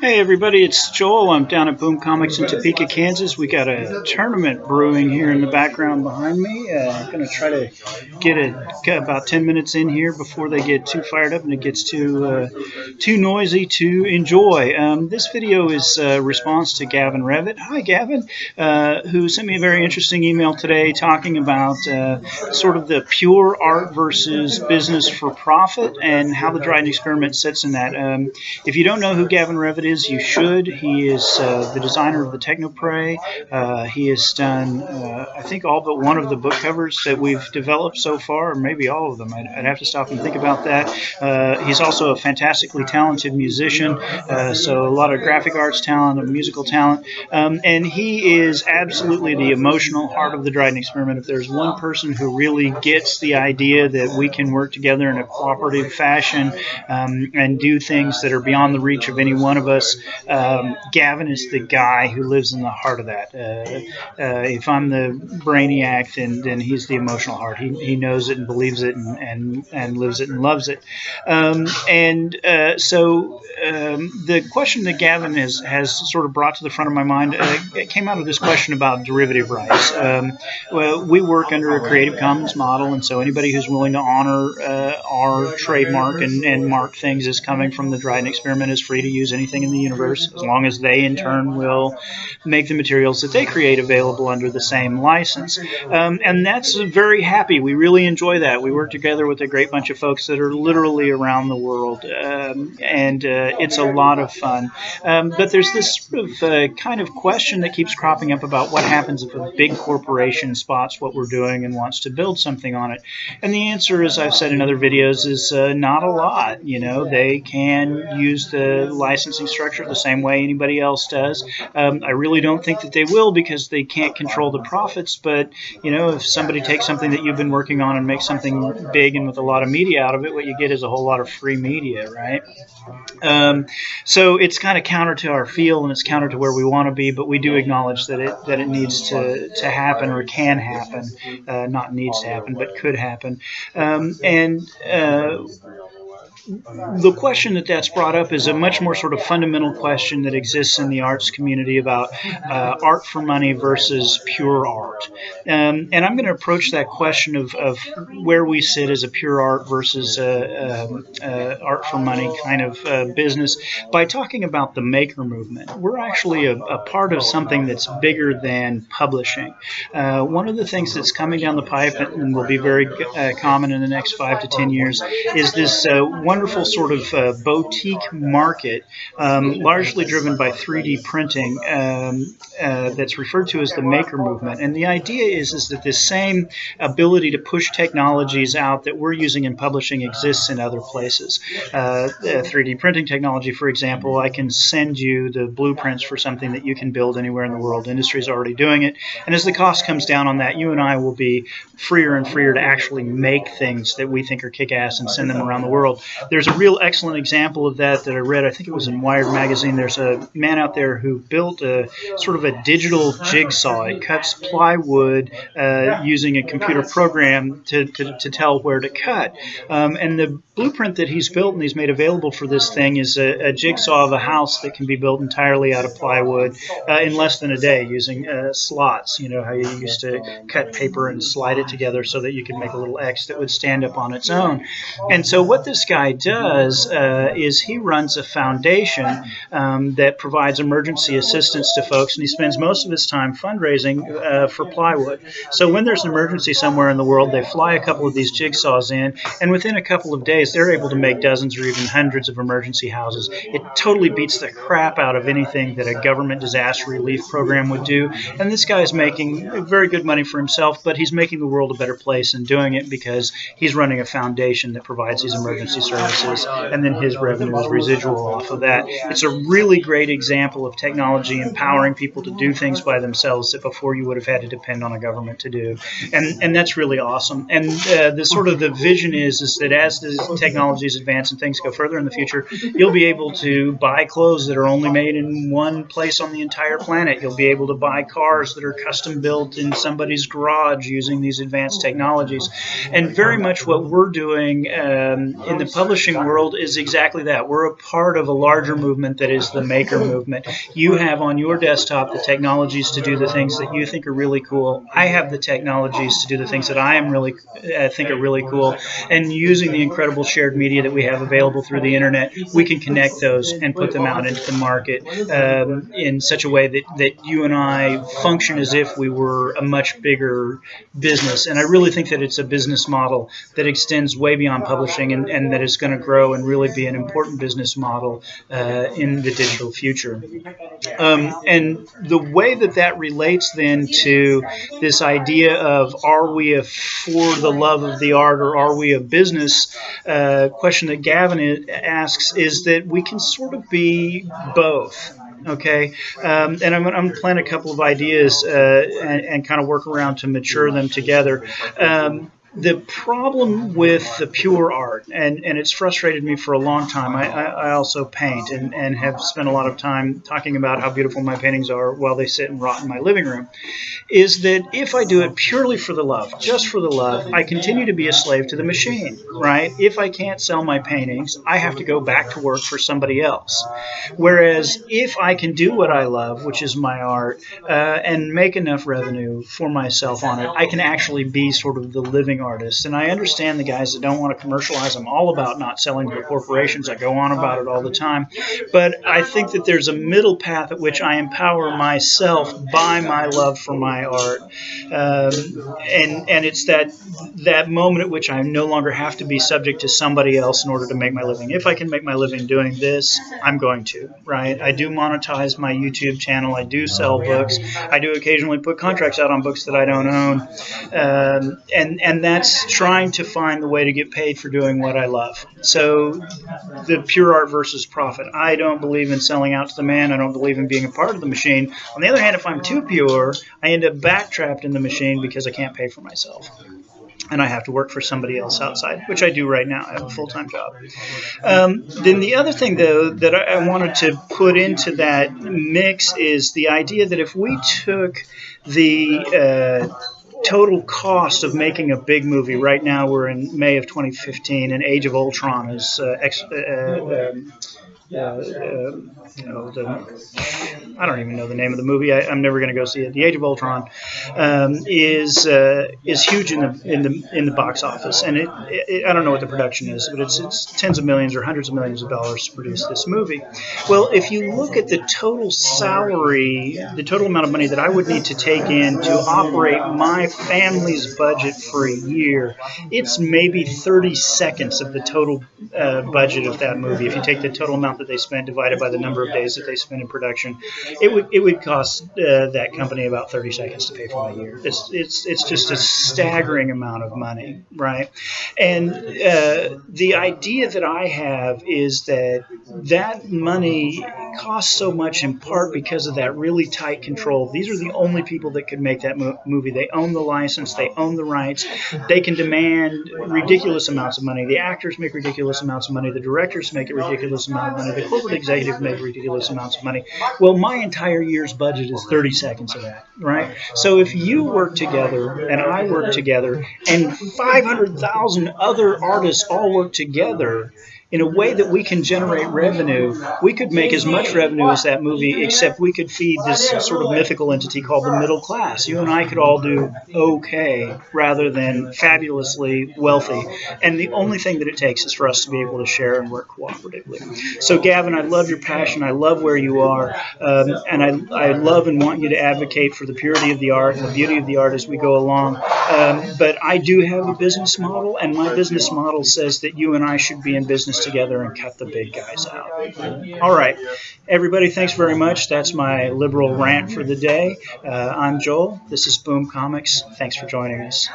Hey everybody, it's Joel. I'm down at Boom Comics in Topeka, Kansas. We got a tournament brewing here in the background behind me. I'm going to try to get about 10 minutes in here before they get too fired up and it gets too noisy to enjoy. This video is a response to Gavin Revitt. Hi Gavin, who sent me a very interesting email today talking about sort of the pure art versus business for profit and how the Dryden Experiment sits in that. If you don't know who Gavin Revitt is, you should. He is the designer of the Technoprey. He has done, I think, all but one of the book covers that we've developed so far, or maybe all of them. I'd have to stop and think about that. He's also a fantastically talented musician, so a lot of graphic arts talent and musical talent. And he is absolutely the emotional heart of the Dryden Experiment. If there's one person who really gets the idea that we can work together in a cooperative fashion and do things that are beyond the reach of any one of us, Gavin is the guy who lives in the heart of that. If I'm the brainiac, then he's the emotional heart. He knows it and believes it and lives it and loves it. So the question that Gavin has sort of brought to the front of my mind it came out of this question about derivative rights. Well, we work under a Creative Commons model, and so anybody who's willing to honor our trademark and mark things as coming from the Dryden Experiment is free to use anything in the universe, as long as they in turn will make the materials that they create available under the same license. And that's very happy. We really enjoy that. We work together with a great bunch of folks that are literally around the world, and it's a lot of fun. But there's this sort of kind of question that keeps cropping up about what happens if a big corporation spots what we're doing and wants to build something on it. And the answer, as I've said in other videos, is not a lot. You know, they can use the licensing structure the same way anybody else does. I really don't think that they will, because they can't control the profits. But, you know, if somebody takes something that you've been working on and makes something big and with a lot of media out of it, what you get is a whole lot of free media, right? So it's kind of counter to our feel, and it's counter to where we want to be, but we do acknowledge that it needs to happen, or can happen. Not needs to happen, but could happen. The question that's brought up is a much more sort of fundamental question that exists in the arts community about art for money versus pure art. And I'm going to approach that question of where we sit as a pure art versus art for money kind of business by talking about the maker movement. We're actually a part of something that's bigger than publishing. One of the things that's coming down the pipe and will be very common in the next 5 to 10 years is this wonderful sort of boutique market, largely driven by 3D printing, that's referred to as the maker movement. And the idea is that this same ability to push technologies out that we're using in publishing exists in other places. 3D printing technology, for example, I can send you the blueprints for something that you can build anywhere in the world. Industry is already doing it. And as the cost comes down on that, you and I will be freer and freer to actually make things that we think are kick-ass and send them around the world. There's a real excellent example of that I read. I think it was in Wired magazine. There's a man out there who built a sort of a digital jigsaw. It cuts plywood using a computer program to tell where to cut. And the blueprint that he's built and he's made available for this thing is a jigsaw of a house that can be built entirely out of plywood in less than a day using slots. You know how you used to cut paper and slide it together so that you could make a little X that would stand up on its own. And so what this guy does is he runs a foundation that provides emergency assistance to folks, and he spends most of his time fundraising for plywood. So when there's an emergency somewhere in the world, they fly a couple of these jigsaws in, and within a couple of days, they're able to make dozens or even hundreds of emergency houses. It totally beats the crap out of anything that a government disaster relief program would do. And this guy is making very good money for himself, but he's making the world a better place and doing it because he's running a foundation that provides these emergency services, and then his revenue is residual off of that. It's a really great example of technology empowering people to do things by themselves that before you would have had to depend on a government to do. And that's really awesome. And the sort of the vision is that as technologies advance and things go further in the future, you'll be able to buy clothes that are only made in one place on the entire planet. You'll be able to buy cars that are custom built in somebody's garage using these advanced technologies. And very much what we're doing in the publishing world is exactly that. We're a part of a larger movement that is the maker movement. You have on your desktop the technologies to do the things that you think are really cool. I have the technologies to do the things that I think are really cool. And using the incredible shared media that we have available through the internet, we can connect those and put them out into the market in such a way that you and I function as if we were a much bigger business. And I really think that it's a business model that extends way beyond publishing and that is going to grow and really be an important business model in the digital future. And the way that relates then to this idea of, are we for the love of the art or are we a business? Question that Gavin asks is that we can sort of be both. Okay, and I'm going to plant a couple of ideas and kind of work around to mature them together. The problem with the pure art, and it's frustrated me for a long time, I also paint and have spent a lot of time talking about how beautiful my paintings are while they sit and rot in my living room, is that if I do it purely for the love, just for the love, I continue to be a slave to the machine, right? If I can't sell my paintings, I have to go back to work for somebody else. Whereas if I can do what I love, which is my art, and make enough revenue for myself on it, I can actually be sort of the living artists. And I understand the guys that don't want to commercialize. I'm all about not selling to the corporations. I go on about it all the time. But I think that there's a middle path at which I empower myself by my love for my art. And it's that moment at which I no longer have to be subject to somebody else in order to make my living. If I can make my living doing this, I'm going to, right? I do monetize my YouTube channel. I do sell books. I do occasionally put contracts out on books that I don't own. And that's trying to find the way to get paid for doing what I love. So the pure art versus profit. I don't believe in selling out to the man. I don't believe in being a part of the machine. On the other hand, if I'm too pure, I end up backtrapped in the machine because I can't pay for myself. And I have to work for somebody else outside, which I do right now. I have a full-time job. Then the other thing, though, that I wanted to put into that mix is the idea that if we took the total cost of making a big movie, right now we're in May of 2015, and Age of Ultron is I don't even know the name of the movie. I'm never going to go see it. The Age of Ultron is huge in the box office, and I don't know what the production is, but it's tens of millions or hundreds of millions of dollars to produce this movie. Well, if you look at the total salary, the total amount of money that I would need to take in to operate my family's budget for a year, it's maybe 30 seconds of the total budget of that movie. If you take the total amount that they spent divided by the number of days that they spent in production, it would cost that company about 30 seconds to pay for my year. It's just a staggering amount of money, right? And the idea that I have is that money costs so much in part because of that really tight control. These are the only people that could make that movie. They own the license, they own the rights, they can demand ridiculous amounts of money. The actors make ridiculous amounts of money, the directors make a ridiculous amount of money, the corporate executives make ridiculous amounts of money. Well, my entire year's budget is 30 seconds of that, right? So if you work together and I work together and 500,000 other artists all work together in a way that we can generate revenue, we could make as much revenue as that movie, except we could feed this sort of mythical entity called the middle class. You and I could all do okay rather than fabulously wealthy. And the only thing that it takes is for us to be able to share and work cooperatively. So, Gavin, I love your passion. I love where you are. And I love and want you to advocate for the purity of the art and the beauty of the art as we go along. But I do have a business model, and my business model says that you and I should be in business together and cut the big guys out. All right, everybody, thanks very much. That's my liberal rant for the day. I'm Joel. This is Boom Comics. Thanks for joining us.